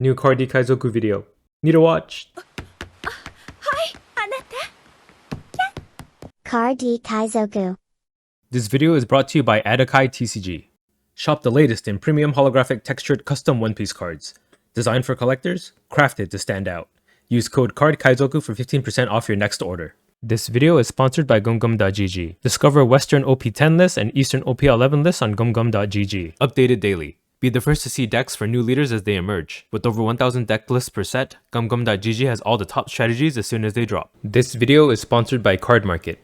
New Cardi Kaizoku video. Need to watch. Cardi Kaizoku. This video is brought to you by Adakai TCG. Shop the latest in premium holographic textured custom One Piece cards. Designed for collectors, crafted to stand out. Use code CARDKaizoku for 15% off your next order. This video is sponsored by gumgum.gg. Discover Western OP10 lists and Eastern OP11 lists on gumgum.gg. Updated daily. Be the first to see decks for new leaders as they emerge. With over 1,000 deck lists per set, gumgum.gg has all the top strategies as soon as they drop. This video is sponsored by Card Market,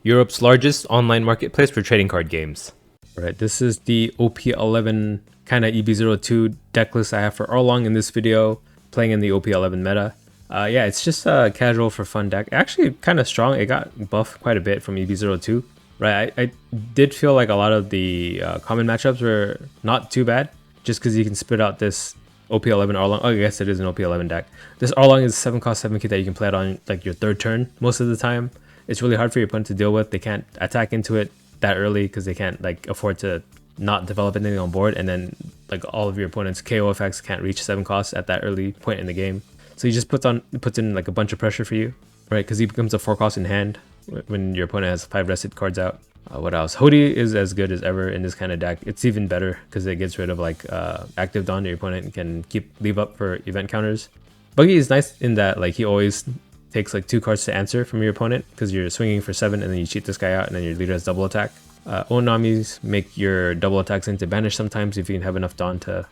Europe's largest online marketplace for trading card games. Alright, this is the OP11 kind of EB02 deck list I have for Arlong in this video, playing in the OP11 meta. Yeah, it's just a casual for fun deck. Actually kind of strong. It got buffed quite a bit from EB02. Right, I did feel like a lot of the common matchups were not too bad, just because you can spit out this OP11 Arlong. Oh, I guess it is an OP11 deck. This Arlong is 7 cost 7 kit that you can play it on like your third turn most of the time. It's really hard for your opponent to deal with. They can't attack into it that early because they can't like afford to not develop anything on board, and then like all of your opponent's KO effects can't reach 7 costs at that early point in the game. So he just puts in like a bunch of pressure for you, right? Because he becomes a 4 cost in hand when your opponent has 5 rested cards out. What else? Hody is as good as ever in this kind of deck. It's even better because it gets rid of like active Dawn. Your opponent can leave up for event counters. Buggy is nice in that like he always takes like 2 cards to answer from your opponent because you're swinging for 7 and then you cheat this guy out and then your leader has double attack. Onamis make your double attacks into banish sometimes if you can have enough Dawn to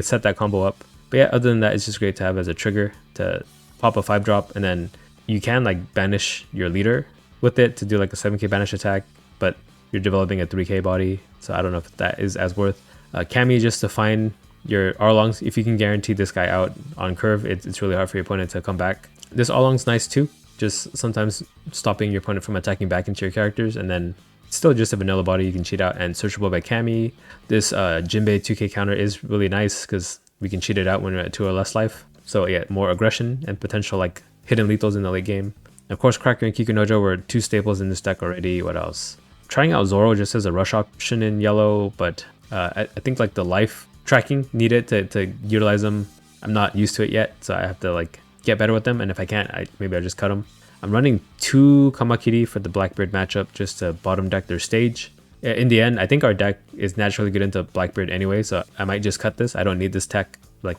set that combo up. But yeah, other than that, it's just great to have as a trigger to pop a 5-drop, and then you can like banish your leader with it to do like a 7k banish attack, but you're developing a 3k body, so I don't know if that is as worth. Kami just to find your Arlongs. If you can guarantee this guy out on curve, it's really hard for your opponent to come back. This Arlong's nice too, just sometimes stopping your opponent from attacking back into your characters, and then still just a vanilla body you can cheat out and searchable by Kami. This Jinbei 2k counter is really nice because we can cheat it out when we're at 2 or less life. So yeah, more aggression and potential like hidden lethals in the late game. Of course, Cracker and Kikunojo were 2 staples in this deck already. What else? Trying out Zoro just as a rush option in yellow, but I think like the life tracking needed to utilize them, I'm not used to it yet, so I have to like get better with them, and if I can't, maybe I just cut them. I'm running 2 Kamakiri for the Blackbeard matchup just to bottom deck their stage. In the end, I think our deck is naturally good into Blackbeard anyway, so I might just cut this. I don't need this tech. Like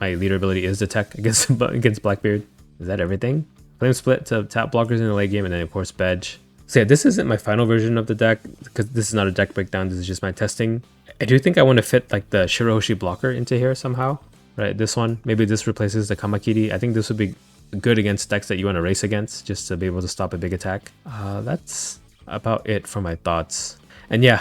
my leader ability is the tech against Blackbeard. Is that everything? Flame Split to tap blockers in the late game, and then of course Bedge. So yeah, this isn't my final version of the deck because this is not a deck breakdown. This is just my testing. I do think I want to fit like the Shirohoshi blocker into here somehow. Right, this one. Maybe this replaces the Kamakiri. I think this would be good against decks that you want to race against, just to be able to stop a big attack. That's about it for my thoughts. And yeah,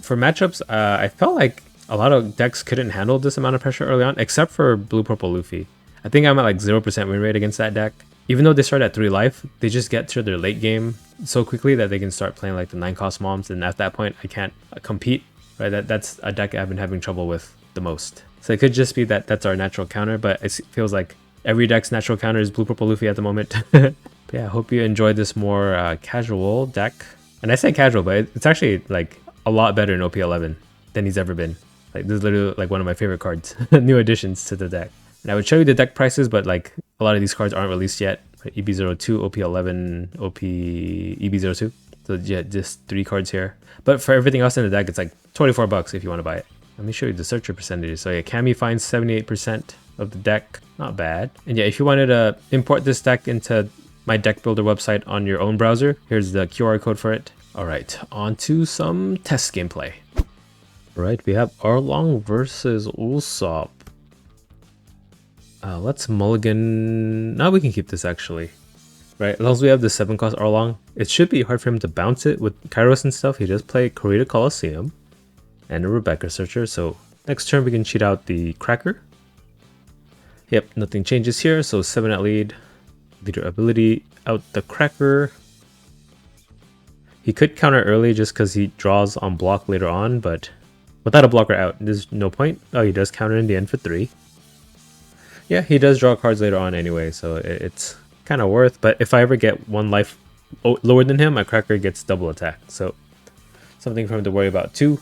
for matchups, I felt like a lot of decks couldn't handle this amount of pressure early on, except for Blue Purple Luffy. I think I'm at like 0% win rate against that deck. Even though they start at 3 life, they just get to their late game so quickly that they can start playing like the 9 cost moms, and at that point I can't compete. Right, that's a deck I've been having trouble with the most. So it could just be that that's our natural counter, but it feels like every deck's natural counter is Blue Purple Luffy at the moment. But yeah, I hope you enjoyed this more casual deck. And I say casual, but it's actually like a lot better in OP11 than he's ever been. Like this is literally like one of my favorite cards, new additions to the deck. And I would show you the deck prices, but like a lot of these cards aren't released yet. EB02, OP11, EB02. So yeah, just 3 cards here. But for everything else in the deck, it's like 24 bucks if you want to buy it. Let me show you the searcher percentages. So yeah, Kami finds 78% of the deck. Not bad. And yeah, if you wanted to import this deck into my deck builder website on your own browser, here's the QR code for it. Alright, on to some test gameplay. Alright, we have Arlong versus Usopp. Let's mulligan. Now we can keep this actually. Right, as long as we have the 7 cost Arlong, it should be hard for him to bounce it with Kairos and stuff. He does play Corrida Coliseum and a Rebecca Searcher, so next turn we can cheat out the Cracker. Yep, nothing changes here, so 7 at lead. Leader ability out the Cracker. He could counter early just because he draws on block later on, but without a blocker out, there's no point. Oh, he does counter in the end for 3. Yeah, he does draw cards later on anyway, so it's kind of worth. But if I ever get 1 life lower than him, my Cracker gets double attack. So something for him to worry about too.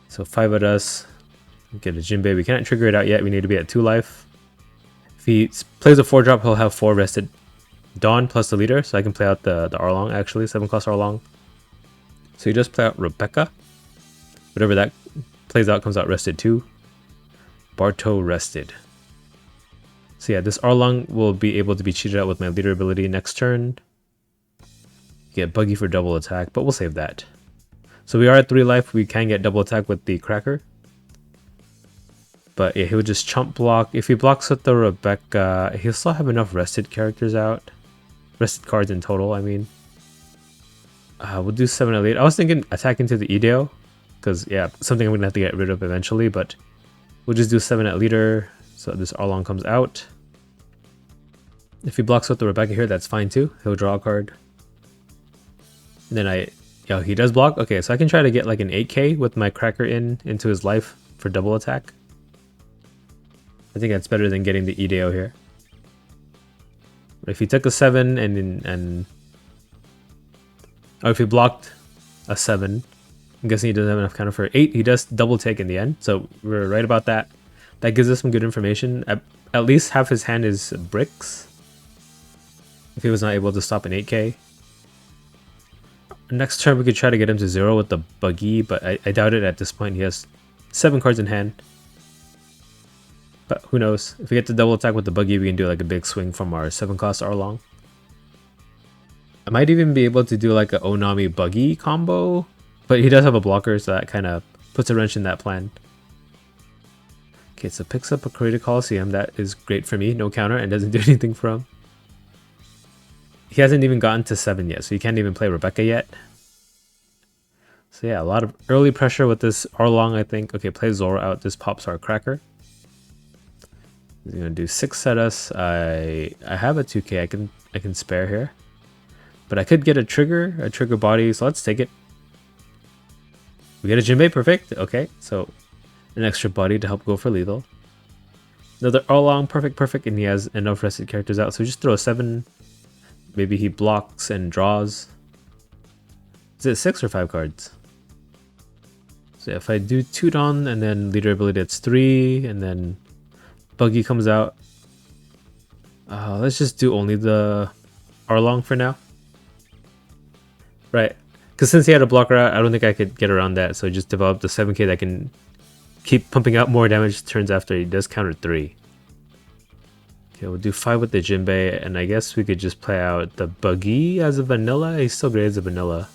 So 5 at us. Get a Jinbei. We can't trigger it out yet. We need to be at 2 life. If he plays a 4-drop, he'll have 4 rested Dawn plus the leader, so I can play out the Arlong, actually. 7-cost Arlong. So you just play out Rebecca. Whatever that plays out comes out rested too. Barto rested. So yeah, this Arlong will be able to be cheated out with my leader ability next turn. Get Buggy for double attack, but we'll save that. So we are at 3 life. We can get double attack with the Cracker. But yeah, he would just chump block. If he blocks with the Rebecca, he'll still have enough rested characters out. Rested cards in total, I mean. We'll do 7 at lead. I was thinking attack into the Ideo. Because, yeah, something I'm going to have to get rid of eventually. But we'll just do 7 at leader. So this Arlong comes out. If he blocks with the Rebecca here, that's fine too. He'll draw a card. And then he does block. Okay, so I can try to get like an 8k with my Cracker into his life for double attack. I think that's better than getting the Ideo here. If he took a 7 or if he blocked a 7, I'm guessing he doesn't have enough counter for 8. He does double take in the end, so we're right about that. That gives us some good information. At least half his hand is bricks. If he was not able to stop an 8k. Next turn we could try to get him to 0 with the Buggy, but I doubt it at this point. He has 7 cards in hand. But who knows? If we get the double attack with the Buggy, we can do like a big swing from our 7-cost Arlong. I might even be able to do like a Onami Buggy combo, but he does have a blocker, so that kind of puts a wrench in that plan. Okay, so picks up a Creative Coliseum. That is great for me. No counter and doesn't do anything for him. He hasn't even gotten to 7 yet, so he can't even play Rebecca yet. So yeah, a lot of early pressure with this Arlong, I think. Okay, play Zoro out. This pops our Cracker. He's gonna do 6 at us. I have a 2k I can spare here. But I could get a trigger body, so let's take it. We get a Jinbei, perfect. Okay, so an extra body to help go for lethal. Another Arlong, perfect, and he has enough rested characters out, so just throw a 7. Maybe he blocks and draws. Is it 6 or 5 cards? So if I do 2 Dawn and then leader ability, that's 3, and then Buggy comes out. Let's just do only the Arlong for now. Right, because since he had a blocker out, I don't think I could get around that, so just develop the 7k that can keep pumping out more damage turns after he does counter 3. Okay, we'll do 5 with the Jinbei, and I guess we could just play out the Buggy as a vanilla. He's still great as a vanilla.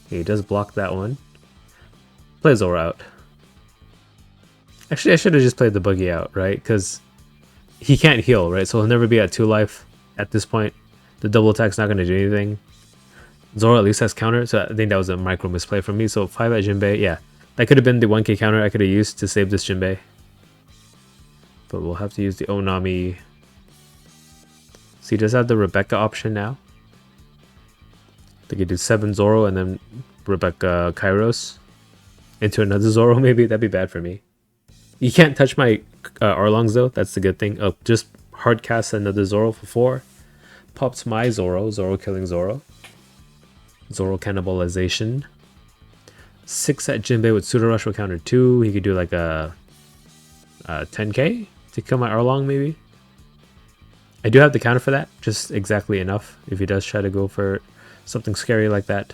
Okay, he does block that one. Play Zoro out. Actually, I should have just played the Buggy out, right? Because he can't heal, right? So he'll never be at 2 life at this point. The double attack's not going to do anything. Zoro at least has counter, so I think that was a micro misplay from me. So 5 at Jinbei, yeah. That could have been the 1k counter I could have used to save this Jinbei. But we'll have to use the Onami. So he does have the Rebecca option now. They could do 7 Zoro and then Rebecca Kairos into another Zoro maybe. That'd be bad for me. You can't touch my Arlongs though. That's the good thing. Oh, just hard cast another Zoro for 4. Pops my Zoro. Zoro killing Zoro. Zoro cannibalization. 6 at Jinbei with Pseudo Rush will counter 2. He could do like a 10k to kill my Arlong maybe. I do have the counter for that, just exactly enough if he does try to go for something scary like that.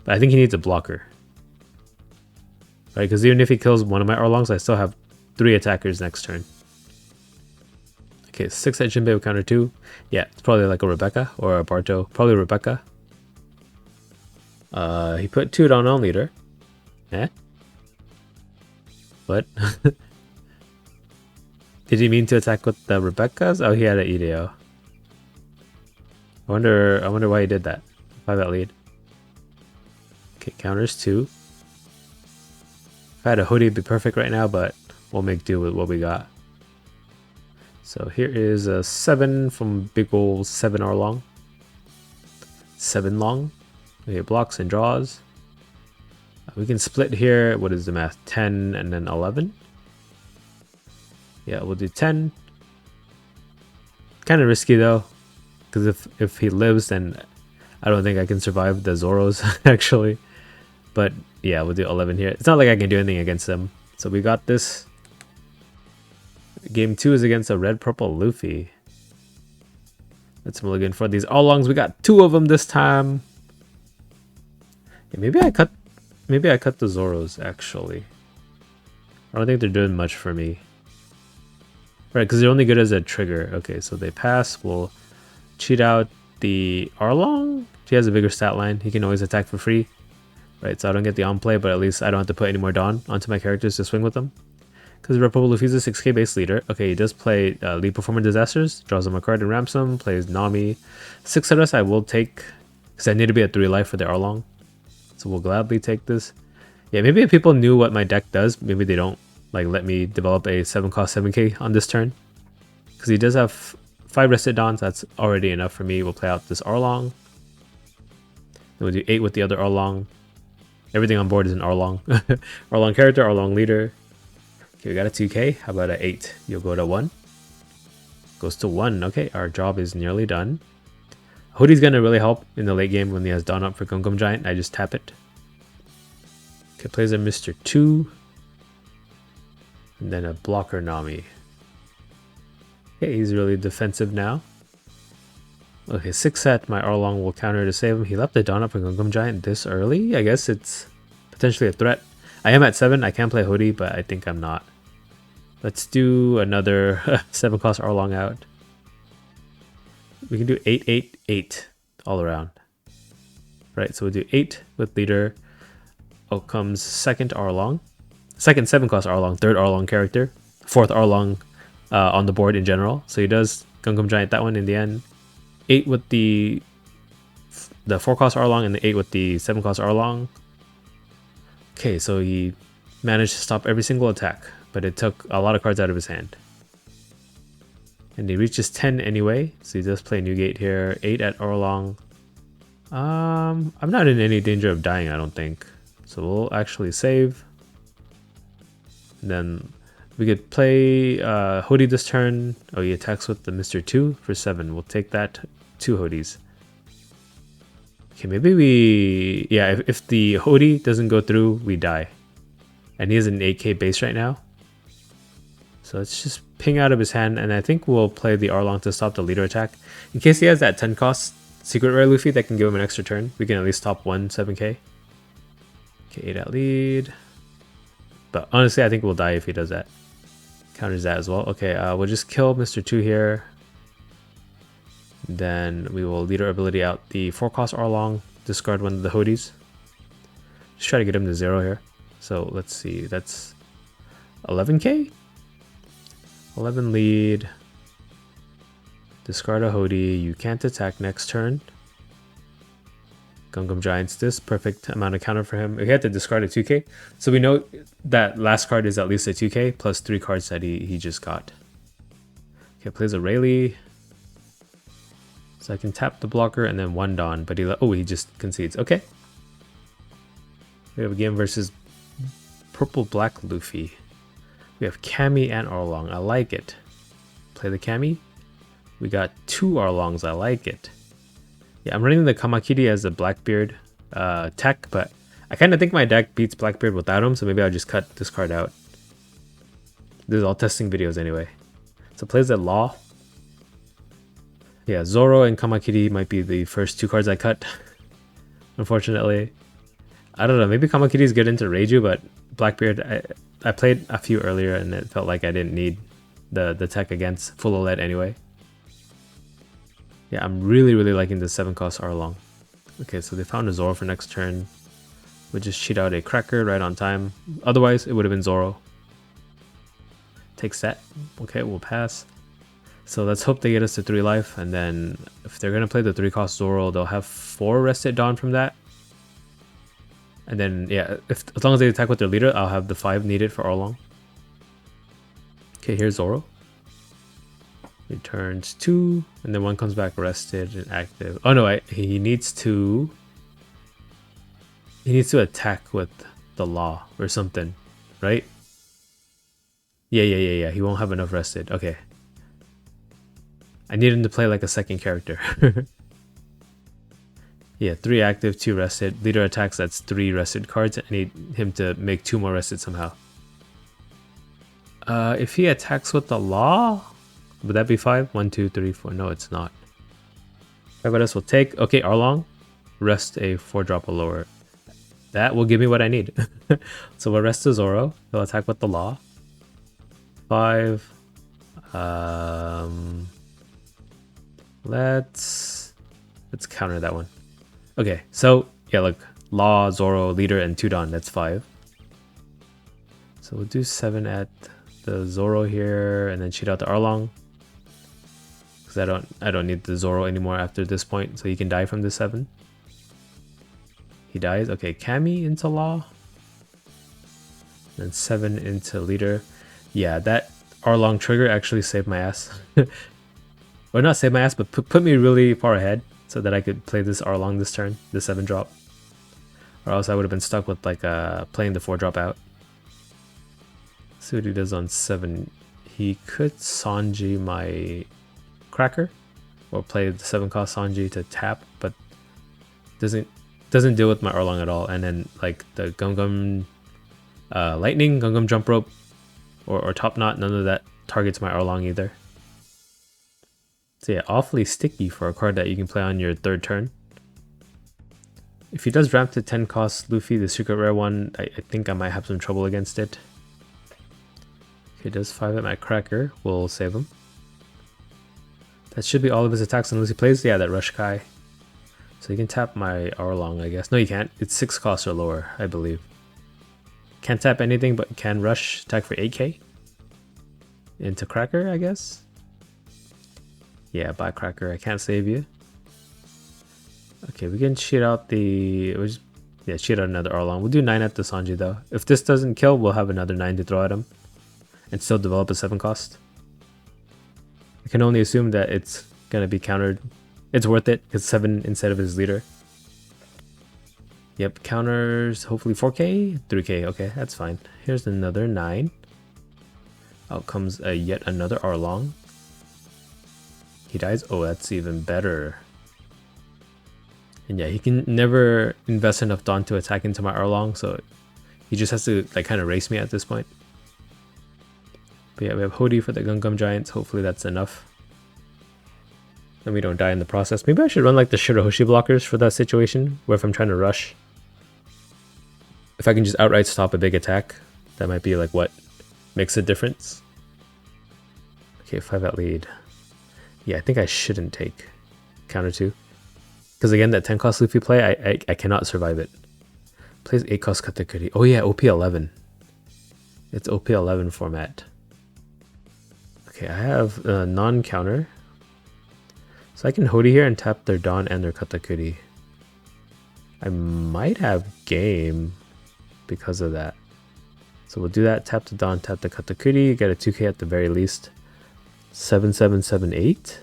But I think he needs a blocker. Right, because even if he kills one of my Arlongs, I still have 3 attackers next turn. Okay, 6 at Jinbei will counter 2. Yeah, it's probably like a Rebecca or a Barto. Probably Rebecca. He put 2 down on leader. Eh? What? Did he mean to attack with the Rebecca's? Oh, he had an Ideo. I wonder why he did that. 5 at lead. Okay, counters 2. If I had a hoodie, it'd be perfect right now, but we'll make do with what we got. So here is a 7 from big ol' 7 Arlong. 7 long. Okay, blocks and draws. We can split here. What is the math? 10 and then 11. Yeah, we'll do 10. Kind of risky though, because if he lives, then I don't think I can survive the Zoros actually. But yeah, we'll do 11 here. It's not like I can do anything against them. So we got this. Game 2 is against a Red Purple Luffy. Let's mulligan for these Arlongs. We got 2 of them this time. Yeah, maybe I cut the Zoros actually. I don't think they're doing much for me. Right, because they're only good as a trigger. Okay, so they pass. We'll cheat out the Arlong. He has a bigger stat line. He can always attack for free. Right, so I don't get the on play, but at least I don't have to put any more Dawn onto my characters to swing with them. Because Red Purple Luffy's a 6k base leader. Okay, he does play Lead Performer Disasters, draws him a card and ramps him, plays Nami. 6 of us I will take, because I need to be at 3 life for the Arlong. So we'll gladly take this. Yeah, maybe if people knew what my deck does, maybe they don't like let me develop a 7 cost 7k on this turn. Because he does have 5 rested Dawns, that's already enough for me. We'll play out this Arlong. Then we'll do 8 with the other Arlong. Everything on board is an Arlong. Arlong character, Arlong leader. Okay, we got a 2k. How about a 8? You'll go to 1. Goes to 1. Okay, our job is nearly done. Hoodie's gonna really help in the late game when he has Dawn up for Gum Gum Giant. I just tap it. Okay, plays a Mr. 2. And then a blocker Nami. Okay, he's really defensive now. Okay, 6 set. My Arlong will counter to save him. He left the Dawn up for Gum Gum Giant this early. I guess it's potentially a threat. I am at 7. I can play Hoodie, but I think I'm not. Let's do another 7 cost Arlong out. We can do 8, 8, 8 all around. Right, so we'll do 8 with leader. Oh, comes second Arlong. Second 7 cost Arlong, third Arlong character. Fourth Arlong on the board in general. So he does Gum Gum Giant that one in the end. 8 with the 4 cost Arlong and the 8 with the 7 cost Arlong. Okay, so he managed to stop every single attack, but it took a lot of cards out of his hand. And he reaches 10 anyway, so he does play Newgate here. 8 at Arlong. I'm not in any danger of dying, I don't think. So we'll actually save. And then we could play Hoodie this turn. Oh, he attacks with the Mr. 2 for 7. We'll take that. 2 Hoodies. Okay, maybe we... Yeah, if the Hoodie doesn't go through, we die. And he has an 8k base right now. So let's just ping out of his hand, and I think we'll play the Arlong to stop the leader attack. In case he has that 10 cost Secret Rare Luffy that can give him an extra turn, we can at least stop 1 7k. Okay, 8 at lead. But honestly, I think we'll die if he does that. Counters that as well. Okay, we'll just kill Mr. 2 here. Then we will leader ability out the 4 cost Arlong, discard one of the Hoodies. Just try to get him to 0 here. So let's see, that's 11k? 11 lead. Discard a Hoodie. You can't attack next turn. Gum Gum Giant's this. Perfect amount of counter for him. We had to discard a 2k. So we know that last card is at least a 2k plus 3 cards that he just got. Okay, plays a Rayleigh. So I can tap the blocker and then 1 Dawn, but he just concedes. Okay. We have a game versus Purple Black Luffy. We have Kami and Arlong. I like it. Play the Kami. We got 2 Arlongs. I like it. Yeah, I'm running the Kamakiri as a Blackbeard tech, but I kind of think my deck beats Blackbeard without him, so maybe I'll just cut this card out. This is all testing videos anyway. So plays that Law. Yeah, Zoro and Kamakiri might be the first 2 cards I cut. Unfortunately. I don't know, maybe Kamakiri's good into Reiju, but Blackbeard, I played a few earlier and it felt like I didn't need the tech against full OLED anyway. Yeah, I'm really liking the 7 cost Arlong. Okay, so they found a Zoro for next turn. We'll just cheat out a Cracker right on time. Otherwise, it would have been Zoro. Takes that. Okay, we'll pass. So let's hope they get us to 3 life, and then if they're going to play the 3 cost Zoro, they'll have 4 rested Dawn from that. And then, yeah, as long as they attack with their leader, I'll have the 5 needed for Arlong. Okay, here's Zoro. Returns 2, and then 1 comes back rested and active. Oh no, he needs to attack with the Law or something, right? Yeah. He won't have enough rested. Okay. I need him to play like a second character. Yeah, 3 active, 2 rested. Leader attacks, that's 3 rested cards. I need him to make 2 more rested somehow. If he attacks with the law, would that be 5? 1, 2, 3, 4. No, it's not. Everybody will take. Okay, Arlong. Rest a 4-drop or lower. That will give me what I need. So we'll rest to Zoro. He'll attack with the law. 5. Let's counter that one. Okay, so yeah, look. Law, Zoro, Leader, and Tudon. That's 5. So we'll do 7 at the Zoro here, and then cheat out the Arlong. Because I don't need the Zoro anymore after this point, so he can die from the 7. He dies. Okay, Kami into Law. Then 7 into Leader. Yeah, that Arlong trigger actually saved my ass. Or not saved my ass, but put me really far ahead so that I could play this Arlong this turn, the 7-drop. Or else I would have been stuck with like playing the 4-drop out. See what he does on 7. He could Sanji my Cracker, or play the 7-cost Sanji to tap, but doesn't deal with my Arlong at all. And then like the Gum Lightning, Gum Jump Rope, or Top Knot, none of that targets my Arlong either. So yeah, awfully sticky for a card that you can play on your 3rd turn. If he does ramp to 10 cost Luffy, the secret rare one, I think I might have some trouble against it. If he does 5 at my Cracker, we'll save him. That should be all of his attacks unless he plays, yeah, that Rush Kai. So you can tap my Arlong, I guess. No, you can't. It's 6 costs or lower, I believe. Can't tap anything, but can Rush attack for 8k. Into Cracker, I guess. Yeah, by Cracker, I can't save you. Okay, we can cheat out the... cheat out another Arlong. We'll do 9 at the Sanji, though. If this doesn't kill, we'll have another 9 to throw at him. And still develop a 7 cost. I can only assume that it's going to be countered. It's worth it. It's 7 instead of his Leader. Yep, counters hopefully 4k? 3k, okay, that's fine. Here's another 9. Out comes yet another Arlong. He dies? Oh, that's even better. And yeah, he can never invest enough Dawn to attack into my Arlong, so he just has to like kind of race me at this point. But yeah, we have Hody for the Gum Giants. Hopefully that's enough. And we don't die in the process. Maybe I should run like the Shirahoshi blockers for that situation, where if I'm trying to rush, if I can just outright stop a big attack, that might be like what makes a difference. Okay, 5 at lead. Yeah, I think I shouldn't take counter 2. Because again, that 10 cost Luffy play, I cannot survive it. Plays 8 cost Katakuri. Oh yeah, OP11. It's OP11 format. Okay, I have a non-counter. So I can Hody here and tap their Dawn and their Katakuri. I might have game because of that. So we'll do that, tap the Dawn, tap the Katakuri, get a 2k at the very least. 7, 7, 7, 8.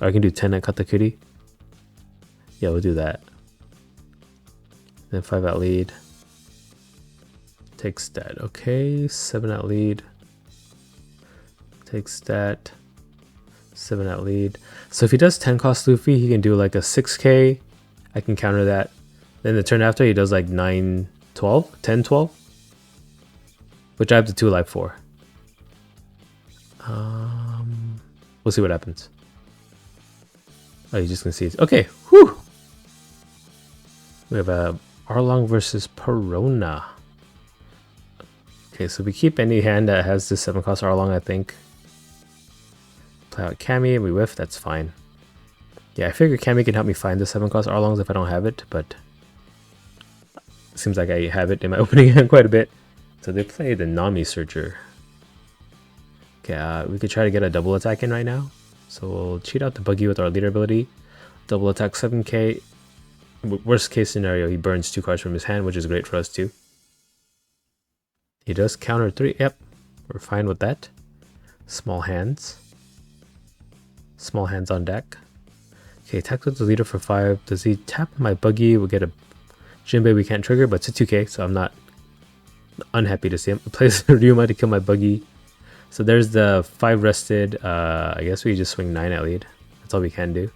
Or I can do 10 at Katakuri. Yeah, we'll do that. Then 5 at lead. Takes that. Okay, 7 at lead. Takes that. 7 at lead. So if he does 10 cost Luffy, he can do like a 6k. I can counter that. Then the turn after, he does like 9, 12, 10, 12. Which I have the 2 life for. We'll see what happens. Oh, you're just gonna see it. Okay, whew. We have a Arlong versus Perona. Okay, so we keep any hand that has this 7 cost Arlong, I think. Play out Kami and we whiff, that's fine. Yeah, I figure Kami can help me find the 7 cost Arlongs if I don't have it, but it seems like I have it in my opening hand quite a bit. So they play the Nami Searcher. Okay, we could try to get a double attack in right now. So we'll cheat out the Buggy with our leader ability. Double attack 7k. Worst case scenario, he burns 2 cards from his hand, which is great for us too. He does counter 3. Yep, we're fine with that. Small hands. Small hands on deck. Okay, attack with the leader for 5. Does he tap my Buggy? We'll get a Jinbei we can't trigger, but it's a 2k, so I'm not unhappy to see him. He plays Ryuma to kill my Buggy. So there's the 5 rested. I guess we just swing 9 at lead. That's all we can do.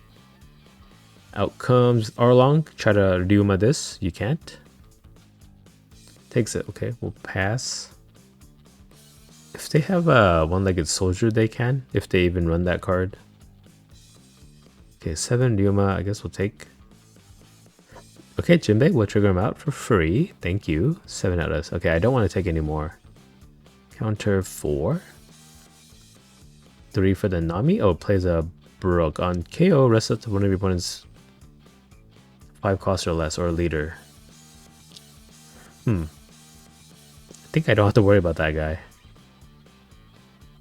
Out comes Arlong. Try to Ryuma this. You can't. Takes it. Okay, we'll pass. If they have a one-legged soldier, they can. If they even run that card. Okay, 7 Ryuma, I guess we'll take. Okay, Jinbei, we'll trigger him out for free. Thank you. 7 out of. Okay, I don't want to take any more. Counter 4. 3 for the Nami. Oh, plays a Brook. On KO, rest up to one of your opponent's 5 cost or less, or a leader. I think I don't have to worry about that guy.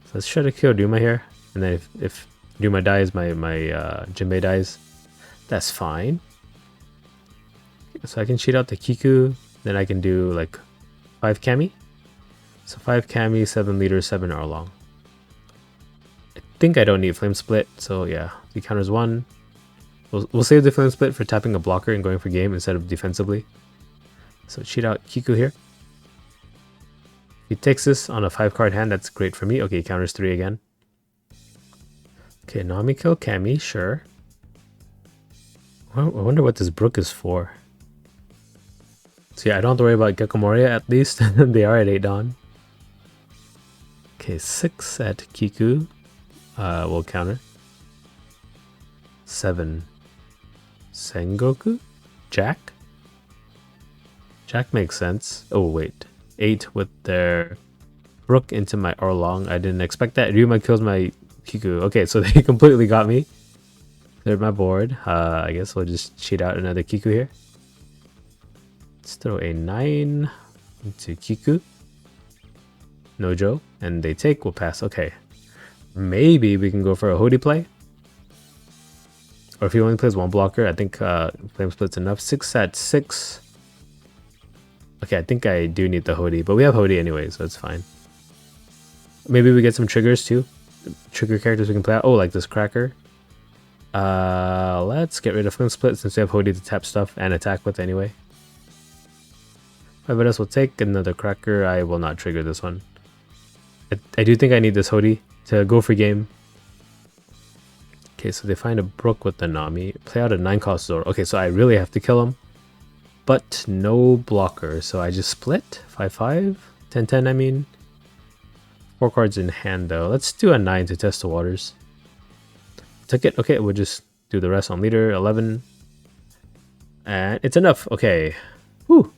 So let's try to kill Ryuma here. And then if Ryuma dies, my Jinbei dies. That's fine. So I can cheat out the Kiku. Then I can do like 5 Kami. So 5 Kami, 7 leader, 7 Arlong. I think I don't need Flame Split. So yeah, he counters 1. We'll save the Flame Split for tapping a blocker and going for game instead of defensively. So cheat out Kiku here. If he takes this on a 5 card hand, that's great for me. Okay, he counters 3 again. Okay, Nami kill Kami, sure. I wonder what this Brook is for. So yeah, I don't have to worry about Gecko Moria at least. They are at 8 Dawn. Okay, 6 at Kiku. We'll counter. 7. Sengoku? Jack? Jack makes sense. Oh, wait. 8 with their Brook into my Arlong. I didn't expect that. Ryuma kills my Kiku. Okay, so they completely got me. They're my board. I guess we'll just cheat out another Kiku here. Let's throw a 9 into Kiku. Nojo. And they take, we'll pass. Okay. Maybe we can go for a Hody play. Or if he only plays 1 blocker, I think Flame Split's enough. 6 at 6. Okay, I think I do need the Hody, but we have Hody anyway, so it's fine. Maybe we get some triggers too. Trigger characters we can play out. Oh, like this Cracker. Let's get rid of Flame Split since we have Hody to tap stuff and attack with anyway. But else will take another Cracker. I will not trigger this one. I do think I need this Hody to go for game. Okay, so they find a Brook with the Nami. Play out a 9 cost Zoro. Okay, so I really have to kill him. But no blocker, so I just split. 5-5. 10-10, I mean. 4 cards in hand though. Let's do a 9 to test the waters. Took it. Okay, we'll just do the rest on leader. 11. And it's enough. Okay. Whew.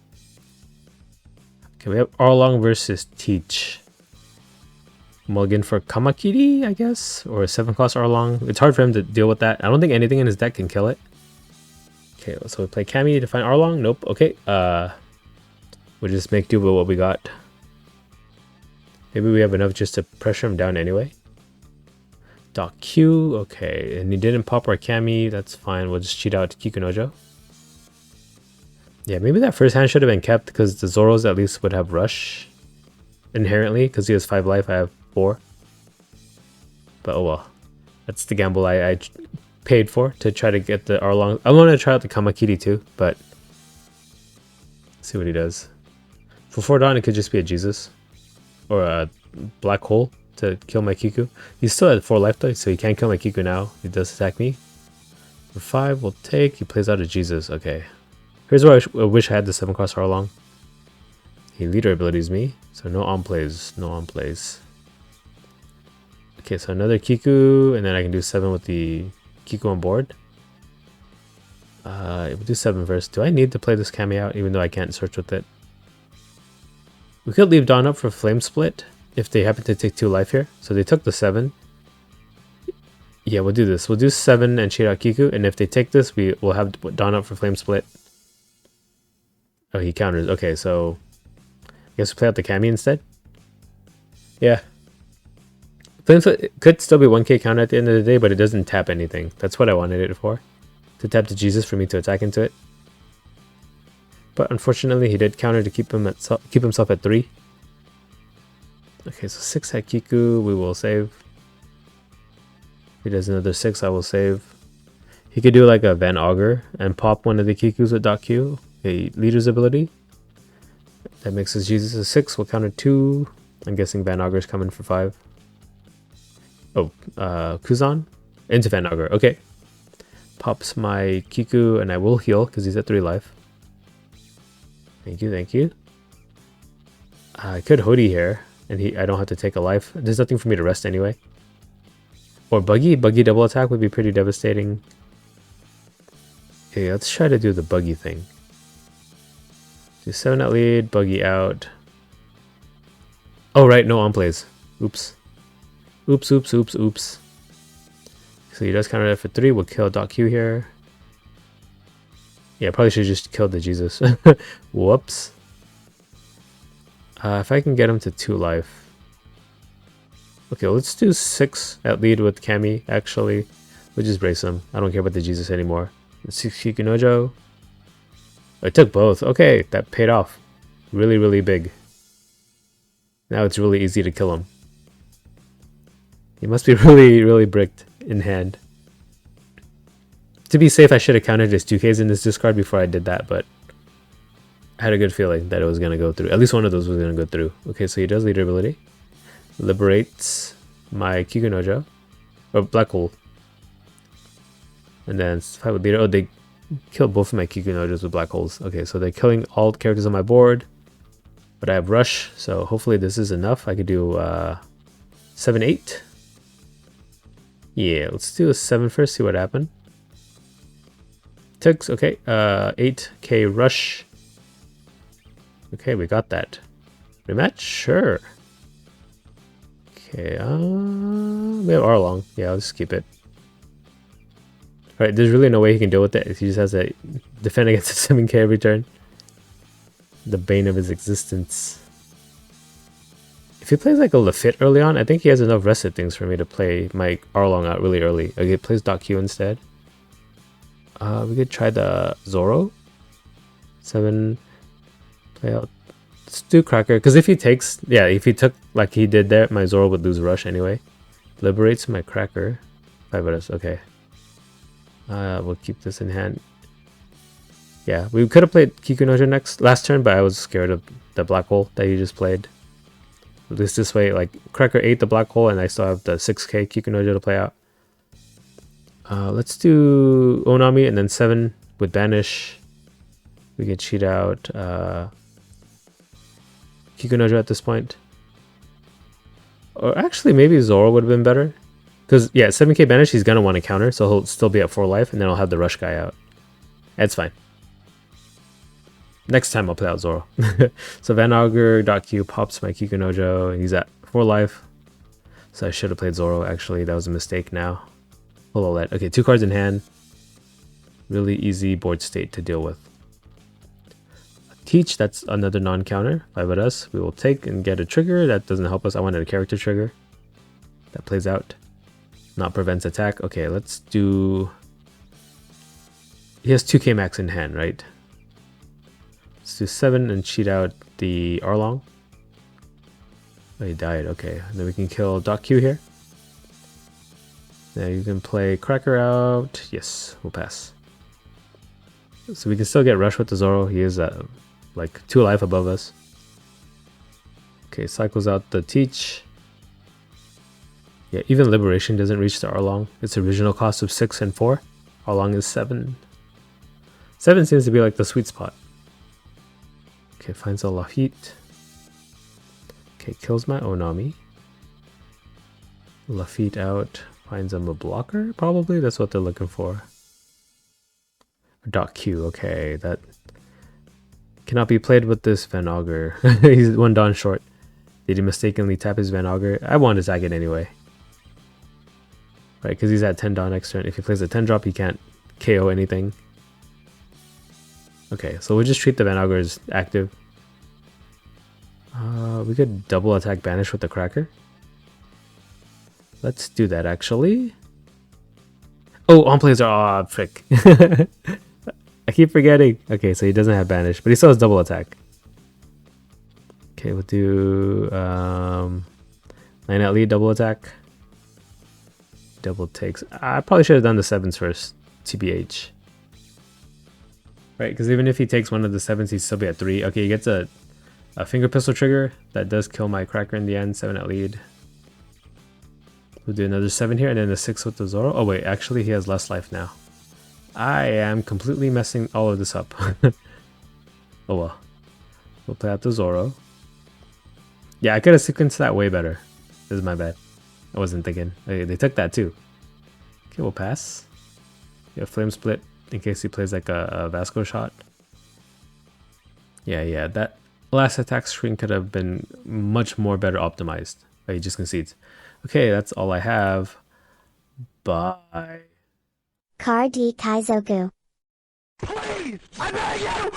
Okay, we have Arlong versus Teach. Mulligan for Kamakiri, I guess? Or a 7 cost Arlong. It's hard for him to deal with that. I don't think anything in his deck can kill it. Okay, so we play Kami to find Arlong. Nope. Okay. We'll just make do with what we got. Maybe we have enough just to pressure him down anyway. Doc Q. Okay, and he didn't pop our Kami. That's fine. We'll just cheat out Kikunojo. Yeah, maybe that first hand should have been kept because the Zoros at least would have rush inherently because he has 5 life. I have 4. But oh well. That's the gamble I paid for to try to get the Arlong. I want to try out the Kamakiri too, but see what he does. For 4 Dawn, it could just be a Jesus or a Black Hole to kill my Kiku. He's still at 4 life though, so he can't kill my Kiku now. He does attack me. For 5, we'll take. He plays out a Jesus. Okay. Here's where I wish I had the 7 cost Arlong. He leader abilities me, so no on plays. No on plays. Okay, so another Kiku, and then I can do 7 with the Kiku on board. We'll do 7 first. Do I need to play this Kami out even though I can't search with it? We could leave Dawn up for Flame Split if they happen to take 2 life here. So they took the 7. Yeah, we'll do this. We'll do 7 and cheat out Kiku, and if they take this, we will have Dawn up for Flame Split. Oh, he counters. Okay, so I guess we play out the Kami instead. Yeah. Flame Split could still be 1k counter at the end of the day, but it doesn't tap anything. That's what I wanted it for. To tap the Jesus for me to attack into it. But unfortunately, he did counter to keep himself at 3. Okay, so 6 at Kiku, we will save. If he does another 6, I will save. He could do like a Van Augur and pop one of the Kikus with Doc Q, a leader's ability. That makes his Jesus a 6, we'll counter 2. I'm guessing Van Augur's coming for 5. Oh, Kuzan? Into Van Augur, okay. Pops my Kiku and I will heal because he's at 3 life. Thank you, thank you. I could Hody here. and I don't have to take a life. There's nothing for me to rest anyway. Or Buggy double attack would be pretty devastating. Okay, let's try to do the Buggy thing. Do 7 at lead, Buggy out. Oh right, no on plays. Oops. Oops. So he does counter that for 3. We'll kill .Q here. Yeah, probably should just kill the Jesus. Whoops. If I can get him to 2 life. Okay, let's do 6 at lead with Kami, actually. We'll just brace him. I don't care about the Jesus anymore. 6 Kikunojo. I took both. Okay, that paid off. Really, really big. Now it's really easy to kill him. He must be really, really bricked in hand. To be safe, I should have counted his 2Ks in this discard before I did that, but I had a good feeling that it was going to go through. At least one of those was going to go through. Okay, so he does leader ability. Liberates my Kikunojo. Or Black Hole. And then fight with leader. Oh, they killed both of my Kikunojos with Black Holes. Okay, so they're killing all the characters on my board. But I have Rush, so hopefully this is enough. I could do 7, 8. Yeah, let's do a 7 first, see what happened. Ticks, okay. 8k Rush. Okay, we got that. Rematch? Sure. Okay, we have Arlong. Yeah, I'll just keep it. Alright, there's really no way he can deal with it if he just has to defend against a 7k every turn. The bane of his existence. If he plays like a Lafitte early on, I think he has enough rested things for me to play my Arlong out really early. Okay, he plays .Q instead. We could try the Zoro. 7. Play out. Let's do Cracker. Because if he takes... Yeah, if he took like he did there, my Zoro would lose Rush anyway. Liberates my Cracker. 5 of us. Okay. We'll keep this in hand. Yeah, we could have played Kikunojo last turn, but I was scared of the Black Hole that you just played. At least this way, like, Cracker ate the Black Hole, and I still have the 6k Kikunojo to play out. Let's do Onami, and then 7 with Banish. We can cheat out Kikunojo at this point. Or actually, maybe Zoro would have been better. Because, yeah, 7k Banish, he's going to want to counter, so he'll still be at 4 life, and then I'll have the Rush guy out. That's fine. Next time I'll play out Zoro. So Van Augur, .Q pops my Kikunojo, and he's at 4 life. So I should have played Zoro, actually. That was a mistake now. Full OLED. Okay, 2 cards in hand. Really easy board state to deal with. Teach, that's another non-counter. 5 of us. We will take and get a trigger. That doesn't help us. I wanted a character trigger. That plays out. Not prevents attack. Okay, let's do... He has 2k max in hand, right? Let's do 7 and cheat out the Arlong. Oh, he died. Okay, and then we can kill .Q here. Now you can play Cracker out. Yes, we'll pass. So we can still get Rush with the Zoro. He is like 2 life above us. Okay, cycles out the Teach. Yeah, even Liberation doesn't reach the Arlong. Its original cost of 6 and 4. Arlong is 7. 7 seems to be like the sweet spot. Okay, finds a Lafitte. Okay, kills my Onami. Lafitte out. Finds him a blocker, probably? That's what they're looking for. .Q, okay. That cannot be played with this Van Augur. He's 1 Dawn short. Did he mistakenly tap his Van Augur? I want his Agate anyway. Right, because he's at 10 Dawn next turn. If he plays a 10 drop, he can't KO anything. Okay, so we'll just treat the Van Augur as active. We could double attack Banish with the Cracker. Let's do that, actually. Oh, on plays are... Oh, frick. I keep forgetting. Okay, so he doesn't have Banish, but he still has double attack. Okay, we'll do... 9 at lead, double attack. Double takes... I probably should have done the 7s first. TBH. Right, because even if he takes one of the 7s, he'd still be at 3. Okay, he gets a finger pistol trigger. That does kill my Cracker in the end. 7 at lead. We'll do another 7 here, and then a 6 with the Zoro. Oh wait, actually he has less life now. I am completely messing all of this up. Oh well. We'll play out the Zoro. Yeah, I could have sequenced that way better. This is my bad. I wasn't thinking. They took that too. Okay, we'll pass. Yeah, flame split in case he plays like a Vasco shot. Yeah, that last attack screen could have been much more better optimized. But he just concedes. Okay, that's all I have. Bye. Card D Kaizoku. Please, I beg you!